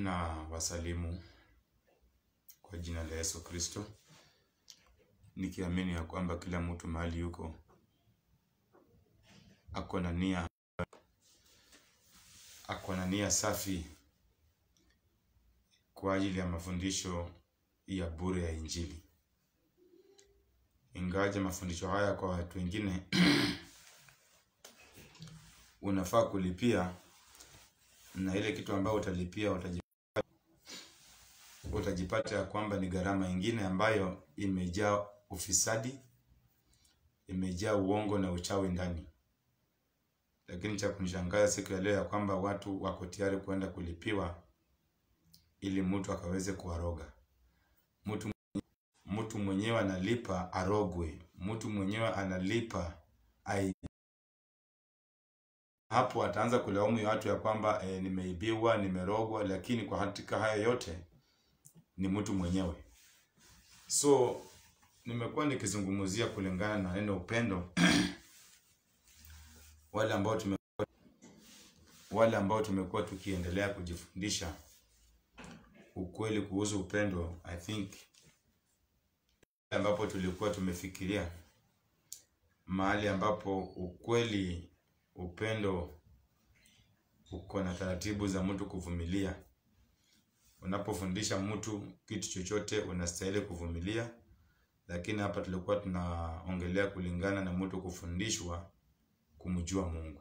Na wasalimu kwa jina la Yesu Kristo, nikiamini ya kwamba kila mtu mahali yuko ako na nia safi kwa ajili ya mafundisho ya bure ya Injili. Ingawaje mafundisho haya kwa watu wengine unafaa kulipia, na ile kitu ambayo utalipia utajipata ya kwamba ni gharama nyingine ambayo imejaa ufisadi, imejaa uongo na uchawi ndani. Lakini cha kunishangaza siku ya leo ya kwamba watu wako tayari kuenda kulipiwa ili mtu akaweze kuwaroga. Mtu mwenyewe analipa arogwe, mtu mwenyewe analipa hapo ataanza kulaumu watu ya kwamba nimeibiwa, nimerogwa, lakini kwa hakika haya yote ni mtu mwenyewe. So nimekuwa nikizungumzia kulingana na neno upendo wale ambao tumekuwa tukiendelea kujifundisha ukweli kuhusu upendo. I think ambapo tulikuwa tumefikiria mahali ambapo ukweli upendo uko na taratibu za mtu kuvumilia. Unapofundisha mtu kitu chochote unastahili kuvumilia, lakini hapa tulikuwa tunaongelea kulingana na mtu kufundishwa kumjua Mungu.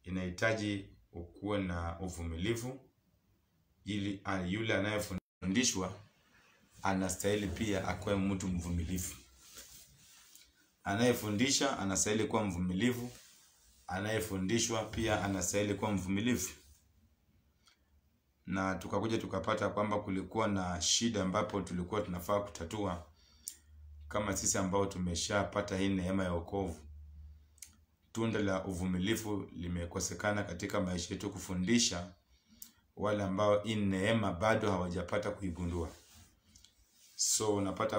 Inahitaji ukuwe na uvumilivu ili yule anayefundishwa anastahili pia akuwe mtu mvumilivu. Anayefundisha anastahili kuwa mvumilivu, anayefundishwa pia anastahili kuwa mvumilivu. Na tukakuja tukapata kwamba kulikuwa na shida ambapo tulikuwa tunafaa kutatua kama sisi ambao tumeshapata hii neema ya wokovu. Tunda la uvumilivu limekosekana katika maisha yetu kufundisha wale ambao hii neema bado hawajapata kuigundua. So utapata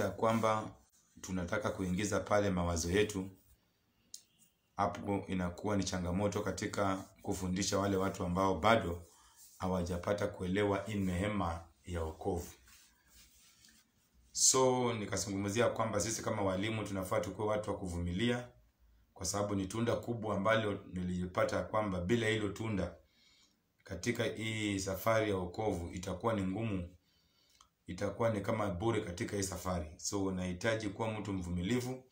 ya kwamba tunataka kuingiza pale mawazo yetu. Hapo inakuwa ni changamoto katika kufundisha wale watu ambao bado hawajapata kuelewa hii neema ya wokovu. So nikazungumzia kwamba sisi kama walimu tunafaa tukuwe watu wa kuvumilia, kwa sababu ni tunda kubwa ambalo nilipata kwamba bila hilo tunda katika hii safari ya wokovu itakuwa ni ngumu, itakuwa ni kama bure katika hii safari. So unahitaji kuwa mtu mvumilivu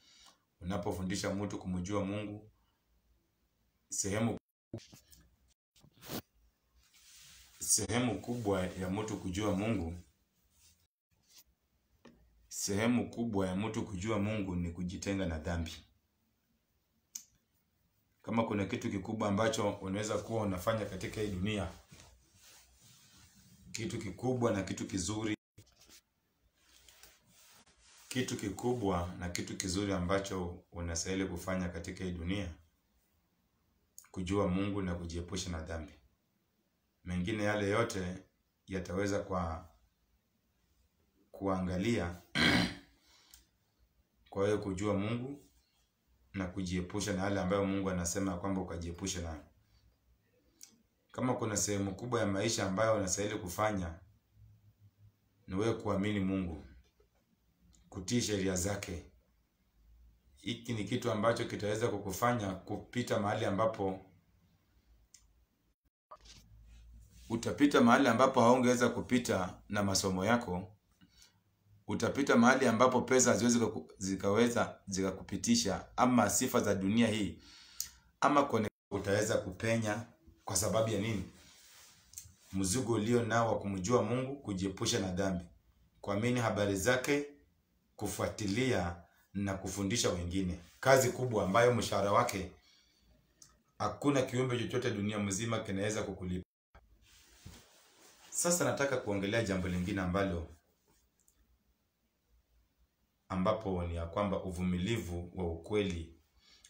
unapofundisha mtu kumjua Mungu. Sehemu kubwa ya mtu kujua Mungu ni kujitenga na dhambi. Kama kuna kitu kikubwa ambacho unaweza kuwa unafanya katika hii dunia, kitu kikubwa na kitu kizuri ambacho unastahili kufanya katika hii dunia, kujua Mungu na kujiepusha na dhambi. Mengine yale yote yataweza kuangalia. Kwa hiyo kujua Mungu na kujiepusha na yale ambayo Mungu anasema kwamba ukajiepushe nayo. Kama kuna sehemu kubwa ya maisha ambayo unastahili kufanya, ni wewe kuamini Mungu, kutii sheria zake. Hiki ni kitu ambacho kitaweza kukufanya kupita mahali ambapo utapita mahali ambapo haungeweza kupita na masomo yako. Utapita mahali ambapo pesa haziwezi zikakupitisha, ama sifa za dunia hii, ama utaweza kupenya. Kwa sababu ya nini? Mzigo ulio nao wa kumjua Mungu, kujiepusha na dhambi, kuamini habari zake, kufuatilia na kufundisha wengine. Kazi kubwa ambayo mshahara wake hakuna kiumbe chochote dunia mzima kinaweza kukulipa. Sasa nataka kuongelea jambo lingine ambapo ni ya kwamba uvumilivu wa ukweli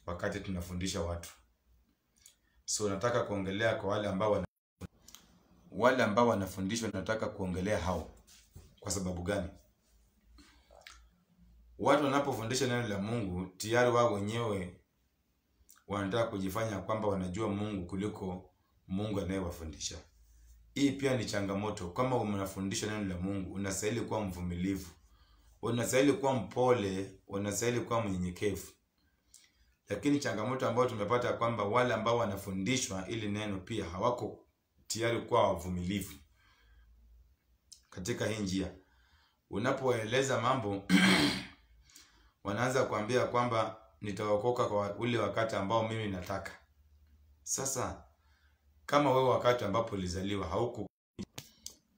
wakati tunafundisha watu. So nataka kuongelea kwa wale ambao wanafundishwa. Nataka kuongelea hao. Kwa sababu gani? Watu wanapofundisha neno la Mungu, tayari wao wenyewe wanataka kujifanya kwamba wanajua Mungu kuliko Mungu anayewafundisha. Hii pia ni changamoto. Kama unafundisha neno la Mungu, unastahili kuwa mvumilivu, unastahili kuwa mpole, unastahili kuwa mnyenyekevu. Lakini changamoto ambayo tumepata kwamba wale ambao wanafundishwa ili neno pia hawako tayari kuwa wavumilivu katika hii njia. Unapoeleza mambo wanaanza kuambia kwamba nitaokoka kwa ule wakati ambao mimi nataka. Sasa kama wewe wakati ambapo ulizaliwa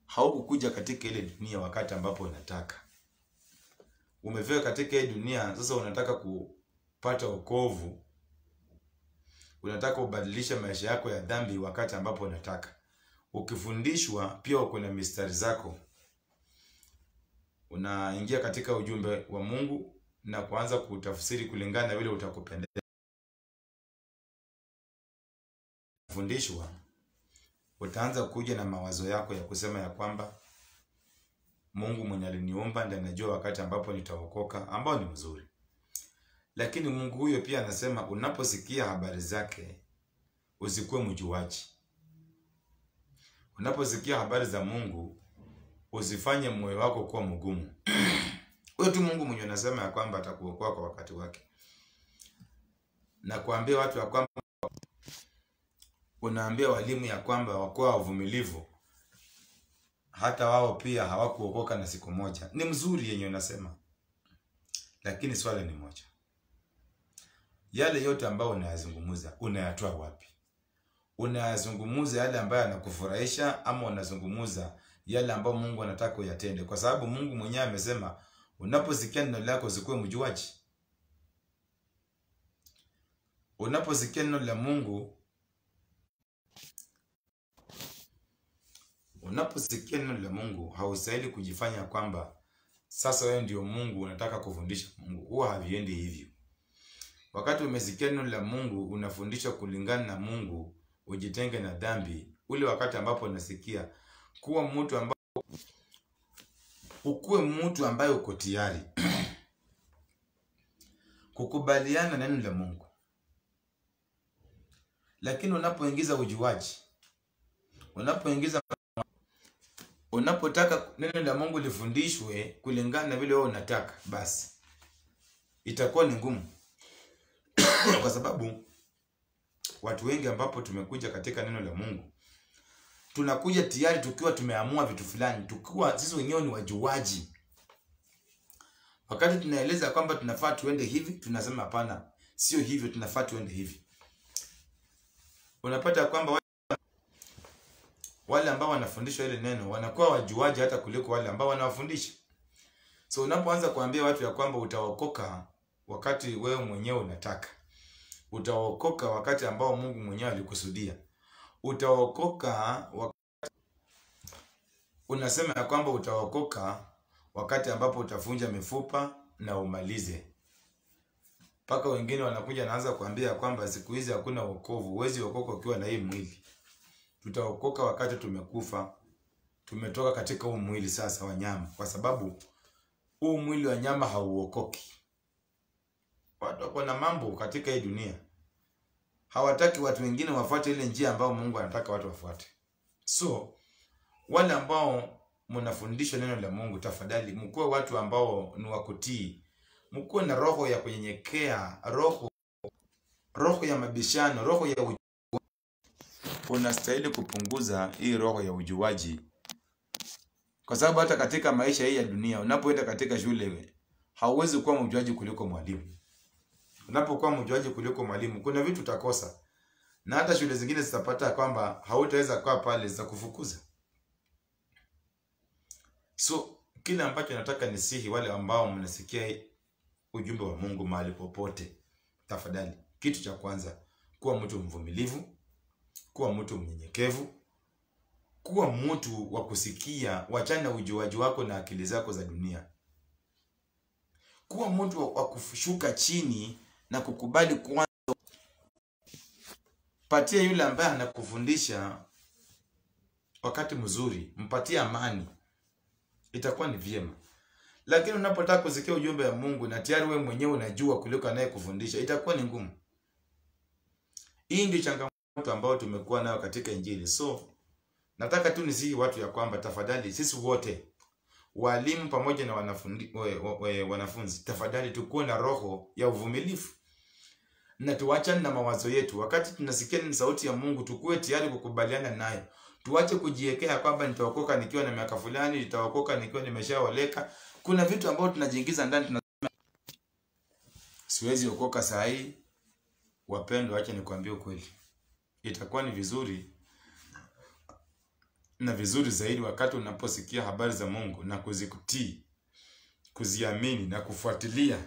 haukukuja katika ile dunia wakati ambapo unataka, umefika katika hii dunia, sasa unataka kupata wokovu, unataka kubadilisha maisha yako ya dhambi wakati ambapo unataka. Ukifundishwa pia uko na mistari zako, unaingia katika ujumbe wa Mungu na kuanza kutafsiri kulingana na vile utakupendeza. Fundishwa, utaanza kuja na mawazo yako ya kusema ya kwamba Mungu mwenye aliniumba ndiye anajua wakati ambapo nitaokoka, ambao ni mzuri. Lakini Mungu huyo pia anasema unaposikia habari zake usikuwe mjuaji. Unaposikia habari za Mungu usifanye moyo wako kuwa mgumu. Huyo tu Mungu mwenye anasema ya kwamba atakuokoa kwa wakati wake. Na kuambia watu ya kwamba unaambia walimu ya kwamba wakuwa wavumilivu, hata wao pia hawakuokoka na siku moja. Ni mzuri yenye unasema, lakini swali ni moja. Yale yote ambayo unayazungumuza, unayatoa wapi? Unayazungumuza yale ambayo yanakufurahisha ama unazungumuza yale ambayo Mungu anataka uyatende? Kwa sababu Mungu mwenyewe amesema unaposikia neno lako usikuwe mjuaji. Unaposikia neno la Mungu, haustahili kujifanya kwamba sasa wewe ndio Mungu unataka kufundisha Mungu. Huwa haviendi hivyo. Wakati umesikia neno la Mungu, unafundishwa kulingana na Mungu, ujitenge na dhambi. Ule wakati ambapo unasikia, ukuwe mtu ambaye uko tayari kukubaliana na neno la Mungu. Lakini unapoingiza ujuaji, unapotaka neno la Mungu lifundishwe kulingana na vile wewe unataka, basi itakuwa ni ngumu. Kwa sababu watu wengi ambapo tumekuja katika neno la Mungu, tunakuja tayari tukiwa tumeamua vitu fulani, tukiwa sisi wenyewe ni wajuaji. Wakati tunaeleza kwamba tunafaa tuende hivi, tunasema hapana, sio hivyo, tunafaa tuende hivi. Unapata kwamba wale ambao wanafundishwa ile neno wanakuwa wajuaji hata kuliko wale ambao wanawafundisha. So unapoanza kuambia watu ya kwamba utaokoka wakati wewe mwenyewe unataka, utaokoka wakati ambao Mungu mwenyewe alikusudia, unasema ya kwamba utaokoka wakati ambapo utavunja mifupa na umalize. Paka wengine wanakuja naanza kuambia kwamba siku hizi hakuna wokovu, huwezi okoka ukiwa na hii mwili. Tutaokoka wakati tumekufa, tumetoka katika huu mwili sasa wa nyama, kwa sababu huu mwili wa nyama hauokoki. Watu wako na mambo katika hii dunia, hawataki watu wengine wafuate ile njia ambayo Mungu anataka watu wafuate. So wale ambao mnafundisha neno la Mungu, tafadhali mkuwe watu ambao ni wakutii. Mkuwe na roho ya kunyenyekea, roho ya mabishano, roho ya ujuaji. Unastahili kupunguza hii roho ya ujuaji. Kwa sababu hata katika maisha hii ya dunia, unapoenda katika shule, hauwezi kuwa mjuaji kuliko mwalimu. Unapokuwa mjuaji kuliko mwalimu, kuna vitu utakosa. Na hata shule zingine zitapata kwamba hautaweza kuwa pale, zitakufukuza. So kile ambacho nataka nisihi wale ambao mnasikia ujumbe wa Mungu mahali popote, tafadhali, kitu cha kwanza, kuwa mtu mvumilivu, kuwa mtu mnyenyekevu, kuwa mtu wa kusikia, wachana na ujuaji wako na akili zako za dunia. Kuwa mtu wa kushuka chini na kukubali kwanza. Patia yule ambaye anakufundisha wakati mzuri, mpatie amani, itakuwa ni vyema. Lakini unapotaka kusikia ujumbe wa Mungu na tayari wewe mwenyewe unajua kuliko anayekufundisha, itakuwa ni ngumu. Hii ndio changamoto watu ambao tumekuwa nayo katika Injili. So nataka tu nisihi watu ya kwamba tafadhali sisi wote walimu pamoja na wanafunzi, tafadhali tukuwe na roho ya uvumilivu. Na tuachane na mawazo yetu. Wakati tunasikia ni sauti ya Mungu, tukuwe tayari kukubaliana nayo. Tuache kujiwekea kwamba nitaokoka nikiwa na miaka fulani, nitaokoka nikiwa nimeshaoleka. Kuna vitu ambavyo tunajiingiza ndani, tunasema siwezi okoka saa hii. Wapendwa, acha nikwambie ukweli. Itakuwa ni vizuri na vizuri zaidi wakati unaposikia habari za Mungu na kuzikutii, kuziamini na kufuatilia,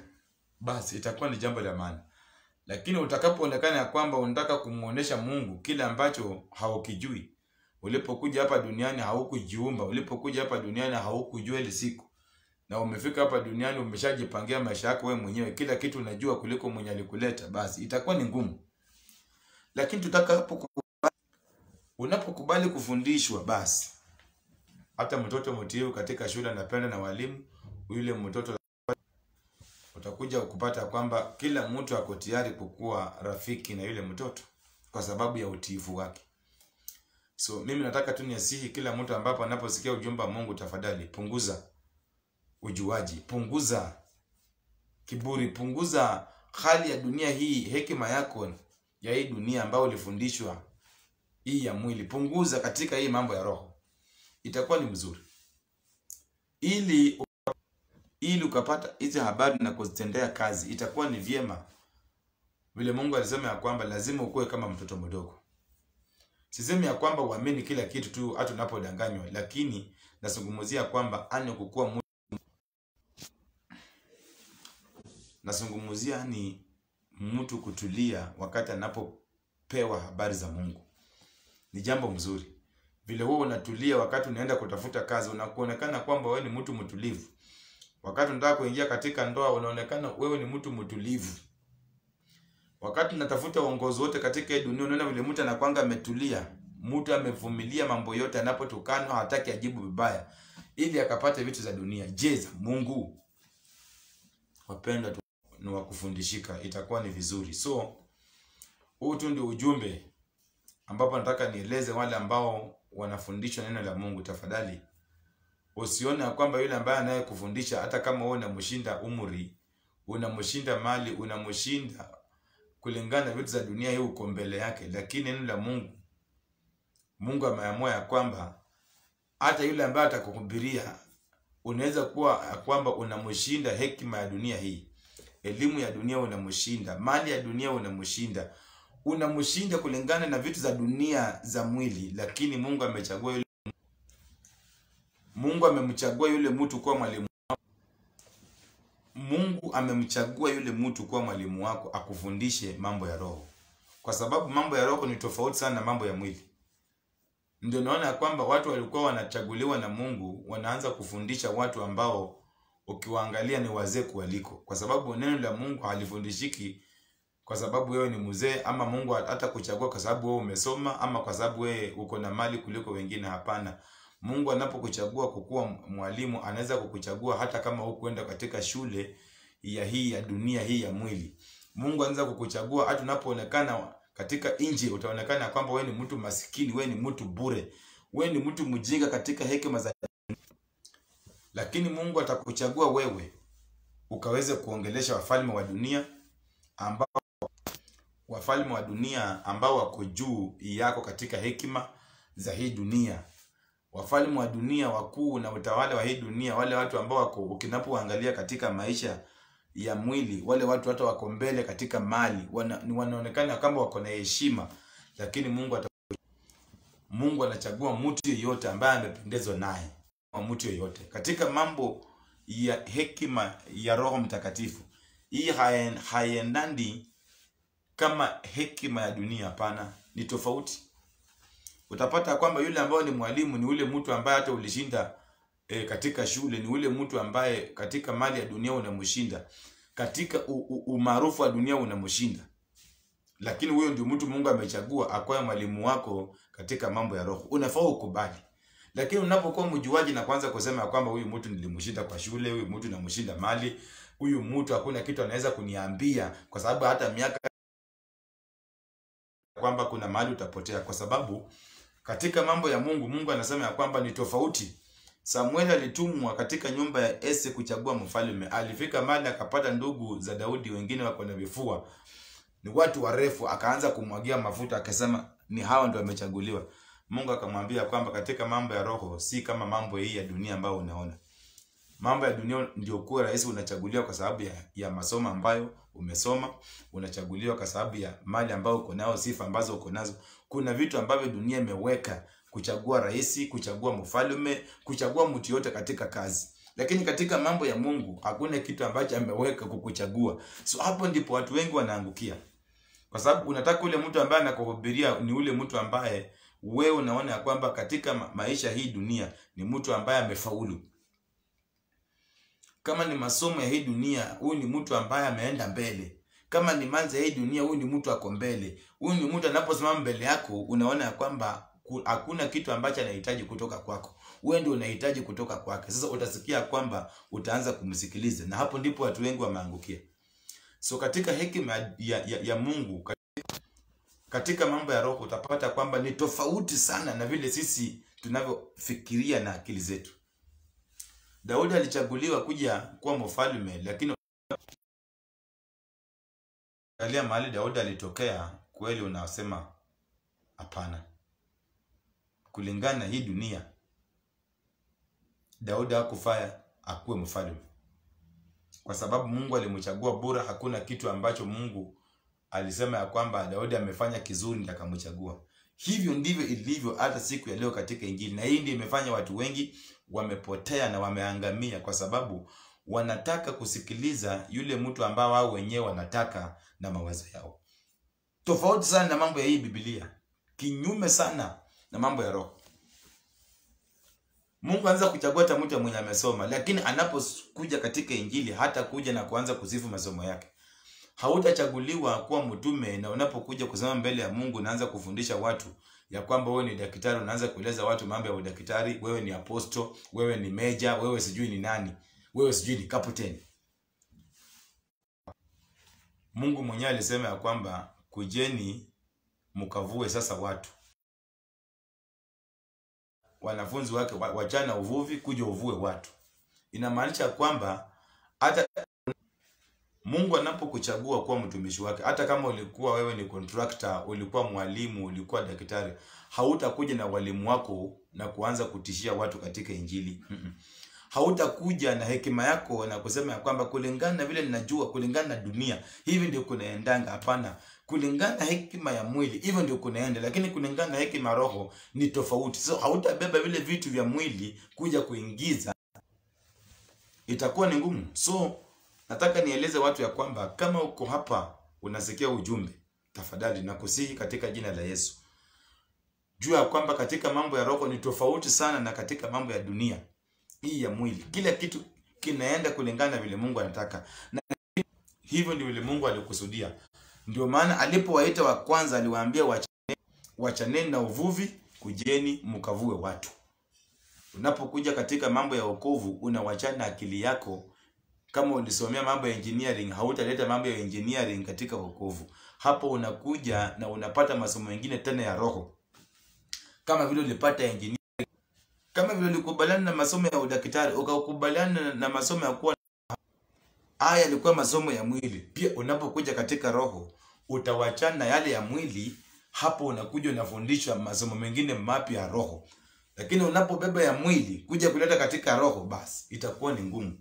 basi itakuwa ni jambo la maana. Lakini utakapoonekana ya kwamba unataka kumuonesha Mungu kile ambacho haukijui, ulipokuja hapa duniani haukujiumba, ulipokuja hapa duniani haukujua ile siku, na umefika hapa duniani umeshajipangia maisha yako wewe mwenyewe, kila kitu unajua kuliko mwenye alikuleta, basi itakuwa ni ngumu. Lakini unapokubali kufundishwa, basi hata mtoto mtiifu katika shule anapenda na walimu, yule mtoto utakuja kupata kwamba kila mtu ako tayari kukuwa rafiki na yule mtoto kwa sababu ya utiifu wake. So mimi nataka tu niasihi kila mtu ambapo anaposikia ujumbe wa Mungu, tafadhali punguza ujuaji, punguza kiburi, punguza hali ya dunia hii, hekima yako ya hii dunia ambayo ulifundishwa hii ya mwili, punguza katika hii mambo ya roho. Itakuwa ni mzuri. Ili ukapata hizi habari na kuzitendea kazi, itakuwa ni vyema. Vile Mungu alisema ya kwamba lazima ukue kama mtoto mdogo. Sisemi ya kwamba uamini kila kitu tu hata unapodanganywa, lakini nasungumzia kwamba kukua nasungumzia ni mtu kutulia wakati anapopewa habari za Mungu. Ni jambo mzuri. Vile wewe unatulia wakati unaenda kutafuta kazi, unakuonekana kwamba wewe ni mtu mtulivu. Wakati unataka kuingia katika ndoa, unaonekana wewe ni mtu mtulivu. Wakati unatafuta uongozi wote katika dunia, unaona vile mtu anakuanga ametulia, mtu amevumilia mambo yote, anapotukanwa hataki ajibu vibaya ili akapate vitu za dunia. Je, za Mungu? Wapendwa, ni wa kufundishika, itakuwa ni vizuri. So huu tu ndio ujumbe ambapo nataka nieleze wale ambao wanafundishwa neno la Mungu. Tafadhali usione kwamba yule ambaye anayekufundisha, hata kama wewe unamshinda umri, unamshinda mali, unamshinda kulingana na vitu za dunia hii, uko mbele yake. Lakini neno la Mungu ameamua ya kwamba hata yule ambaye atakuhubiria, unaweza kuwa kwamba unamshinda hekima ya dunia hii, elimu ya dunia unamshinda, mali ya dunia unamshinda kulingana na vitu za dunia za mwili. Lakini Mungu amemchagua yule mtu kuwa mwalimu wako. Mungu amemchagua yule mtu kuwa mwalimu wako, akufundishe mambo ya roho. Kwa sababu mambo ya roho ni tofauti sana na mambo ya mwili. Ndio naona kwamba watu walikuwa wanachaguliwa na Mungu, wanaanza kufundisha watu ambao ukiwaangalia ni wazee kuliko. Kwa sababu neno la Mungu halifundishiki kwa sababu wewe ni mzee, ama Mungu hata kuchagua kwa sababu wewe umesoma, ama kwa sababu wewe uko na mali kuliko wengine. Hapana. Mungu anapokuchagua kukuwa mwalimu, anaweza kukuchagua hata kama hukuenda katika shule ya dunia hii ya mwili. Mungu anaweza kukuchagua hata unapoonekana katika nje, utaonekana kwamba wewe ni mtu maskini, wewe ni mtu bure, wewe ni mtu mjinga katika hekima za dunia. Lakini Mungu atakuchagua wewe ukaweze kuongelesha wafalme wa dunia ambao wako juu yako katika hekima za hii dunia. Wafalme wa dunia wakuu na utawala wa hii dunia, wale watu ambao wako, ukinapoangalia katika maisha ya mwili, wale watu hata wako mbele katika mali, wanaonekana kama wako na heshima. Lakini Mungu anachagua mtu yeyote ambaye amependezwa naye, mtu yeyote katika mambo ya hekima ya Roho Mtakatifu. Hii haiendani kama hekima ya dunia, hapana, ni tofauti. Utapata kwamba yule ambaye ni mwalimu ni ule mtu ambaye hata ulishinda katika shule, ni ule mtu ambaye katika mali ya dunia unamshinda, katika umaarufu wa dunia unamshinda. Lakini huyo ndio mtu Mungu amechagua akawe mwalimu wako katika mambo ya roho. Unafaa ukubali. Lakini unapokuwa mjuaji na kwanza kusema kwamba huyu mtu nilimshinda kwa shule, huyu mtu namshinda mali, huyu mtu hakuna kitu anaweza kuniambia kwa sababu hata miaka kwamba kuna mahali utapotea, kwa sababu katika mambo ya Mungu, Mungu anasema ya kwamba ni tofauti. Samueli alitumwa katika nyumba ya Ese kuchagua mfalme. Alifika mahali akapata ndugu za Daudi wengine wako na vifua, ni watu warefu, akaanza kumwagia mafuta, akasema ni hawa ndio wamechaguliwa. Mungu akamwambia kwamba katika mambo ya roho si kama mambo hii ya dunia ambayo unaona. Mambo ya dunia ndio kuwa rais, unachaguliwa kwa sababu ya masomo ambayo umesoma, unachaguliwa kwa sababu ya mali ambayo uko nayo, sifa ambazo uko nazo. Kuna vitu ambavyo dunia imeweka kuchagua rais, kuchagua mfalme, kuchagua mtu yote katika kazi. Lakini katika mambo ya Mungu hakuna kitu ambacho ameweka kukuchagua. So hapo ndipo watu wengi wanaangukia. Kwa sababu unataka ule mtu ambaye anakuhubiria ni ule mtu ambaye wewe unaona ya kwamba katika maisha hii dunia ni mtu ambaye amefaulu. Kama ni masomo ya hii dunia, huyu ni mtu ambaye ameenda mbele. Kama ni manzi ya hii dunia, huyu ni mtu ako mbele. Huyu ni mtu anaposimama mbele yako, unaona ya kwamba hakuna kitu ambacho anahitaji kutoka kwako. Wewe ndio unahitaji kutoka kwake. Sasa utasikia kwamba utaanza kumsikiliza, na hapo ndipo watu wengi wameangukia. So katika hekima ya Mungu, katika mambo ya roho, utapata kwamba ni tofauti sana na vile sisi tunavyofikiria na akili zetu. Daudi alichaguliwa kuja kuwa mfalme, lakini angalia mahali Daudi alitokea, kweli unasema hapana. Kulingana na hii dunia, Daudi hakufaa akuwe mfalme. Kwa sababu Mungu alimchagua bora, hakuna kitu ambacho Mungu alisema ya kwamba Daudi amefanya kizuri ndiye akamchagua. Hivyo ndivyo ilivyo hata siku ya leo katika Injili. Na hii ndiyo imefanya watu wengi wamepotea na wameangamia, kwa sababu wanataka kusikiliza yule mtu ambao wao wenyewe wanataka na mawazo yao. Tofauti sana na mambo ya hii Biblia. Kinyume sana na mambo ya roho. Mungu anza kuchagua hata mtu mwenye amesoma, lakini anapokuja katika Injili hata kuja na kuanza kusifu masomo yake. Hautachaguliwa kuwa mtume, na unapokuja kusema mbele ya Mungu unaanza kufundisha watu ya kwamba wewe ni daktari, unaanza kueleza watu mambo ya udaktari, wewe ni aposto, wewe ni meja, wewe sijui ni nani, wewe sijui ni captain. Mungu mwenyewe alisema ya kwamba kujeni mkavue sasa watu. Wanafunzi wake wachana uvuvi, kuja uvue watu. Inamaanisha kwamba hata Mungu anapokuchagua kuwa mtumishi wake, hata kama ulikuwa wewe ni contractor, ulikuwa mwalimu, ulikuwa daktari, hautakuja na walimu wako na kuanza kutishia watu katika Injili. Hautakuja na hekima yako na kusema ya kwamba kulingana na vile ninajua, kulingana na dunia, hivi ndio kunaendanga. Hapana, kulingana na hekima ya mwili, hivyo ndio kunaenda, lakini kulingana na hekima ya roho ni tofauti. So hautabeba vile vitu vya mwili kuja kuingiza, itakuwa ni ngumu. So nataka nieleze watu ya kwamba kama uko hapa unasikia ujumbe, tafadhali nakusihi katika jina la Yesu, jua ya kwamba katika mambo ya roho ni tofauti sana na katika mambo ya dunia hii ya mwili. Kila kitu kinaenda kulingana vile Mungu anataka, na hivyo ndio vile Mungu alikusudia. Ndio maana alipowaita wa kwanza aliwaambia wachaneni na uvuvi, kujeni mkavue watu. Unapokuja katika mambo ya wokovu, unawachana akili yako. Kama ulisomea mambo ya engineering, hautaleta mambo ya engineering katika wokovu. Hapo unakuja na unapata masomo mengine tena ya roho. Kama vile ulipata engineering, kama vile ulikubaliana na masomo ya udaktari, ukakubaliana na masomo ya kuwa, haya yalikuwa masomo ya mwili. Pia unapokuja katika roho, utawachana yale ya mwili. Hapo unakuja unafundishwa masomo mengine mapya ya roho. Lakini unapobeba ya mwili kuja kuleta katika roho, basi itakuwa ni ngumu.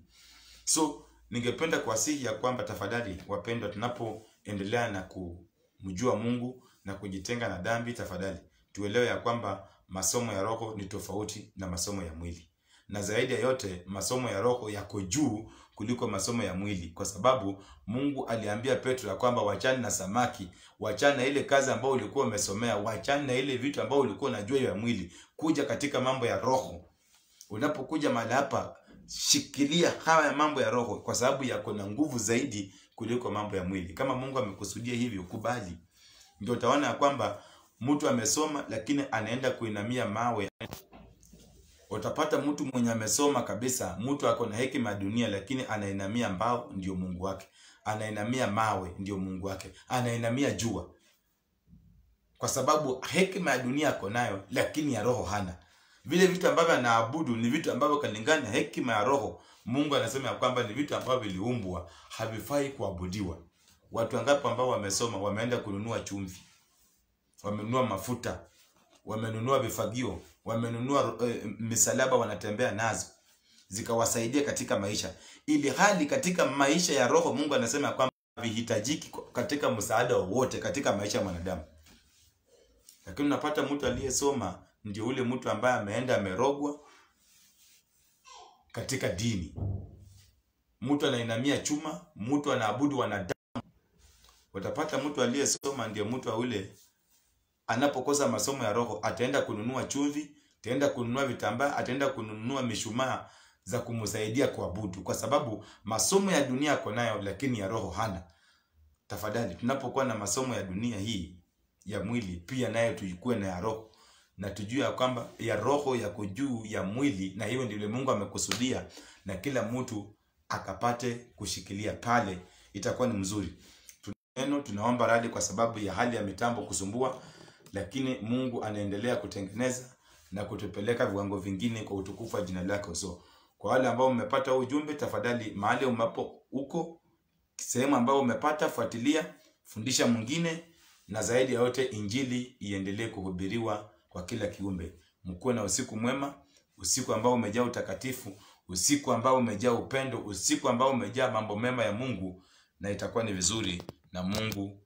So ningependa kuwasihi ya kwamba tafadhali wapendwa, tunapoendelea na kumjua Mungu na kujitenga na dhambi, tafadhali tuelewe ya kwamba masomo ya roho ni tofauti na masomo ya mwili. Na zaidi ya yote, masomo ya roho yako juu kuliko masomo ya mwili, kwa sababu Mungu aliambia Petro ya kwamba wachana na samaki, wachana na ile kazi ambayo ulikuwa umesomea, wachana na ile vitu ambayo ulikuwa unajua ya mwili, kuja katika mambo ya roho. Unapokuja mahali hapa, shikilia haya mambo ya roho, kwa sababu yako na nguvu zaidi kuliko mambo ya mwili. Kama Mungu amekusudia hivyo, kubali. Ndio utaona ya kwamba mtu amesoma lakini anaenda kuinamia mawe. Utapata mtu mwenye amesoma kabisa, mtu ako na hekima ya dunia, lakini anainamia mbao ndio Mungu wake. Anainamia mawe ndio Mungu wake. Anainamia jua. kwa sababu hekima ya dunia ako nayo, lakini ya roho hana. Vile vitu ambavyo anaabudu ni vitu ambavyo kalingana hekima ya roho. Mungu anasema ya kwamba ni vitu ambavyo viliumbwa, havifai kuabudiwa. Watu wangapi ambao wamesoma wameenda kununua chumvi, wamenunua mafuta, wamenunua vifagio, wamenunua misalaba wanatembea nazo, zikawasaidia katika maisha. Ili hali katika maisha ya roho Mungu anasema ya kwamba vihitajiki katika msaada wowote katika maisha ya mwanadamu. Lakini unapata mtu aliyesoma ndio ule mtu ambaye ameenda amerogwa katika dini. Mtu anainamia chuma, mtu anaabudu wanadamu. Utapata mtu aliyesoma ndio mtu ule anapokosa masomo ya roho ataenda kununua chumvi, ataenda kununua vitambaa, ataenda kununua mishumaa za kumsaidia kuabudu, kwa sababu masomo ya dunia yako nayo lakini ya roho hana. Tafadhali tunapokuwa na masomo ya dunia hii ya mwili, pia nayo tujue na ya roho, na tujue ya kwamba ya roho yako juu ya mwili, na hiyo ndio Mungu amekusudia, na kila mtu akapate kushikilia pale, itakuwa ni mzuri. Tunaomba radhi kwa sababu ya hali ya mitambo kusumbua, lakini Mungu anaendelea kutengeneza na kutupeleka viwango vingine kwa utukufu wa jina lake. So kwa wale ambao mmepata ujumbe, tafadhali mahali umapo uko, sehemu ambao umepata, fuatilia, fundisha mwingine, na zaidi ya yote injili iendelee kuhubiriwa kwa kila kiumbe. Mkuwe na usiku mwema, usiku ambao umejaa utakatifu, usiku ambao umejaa upendo, usiku ambao umejaa mambo mema ya Mungu, na itakuwa ni vizuri na Mungu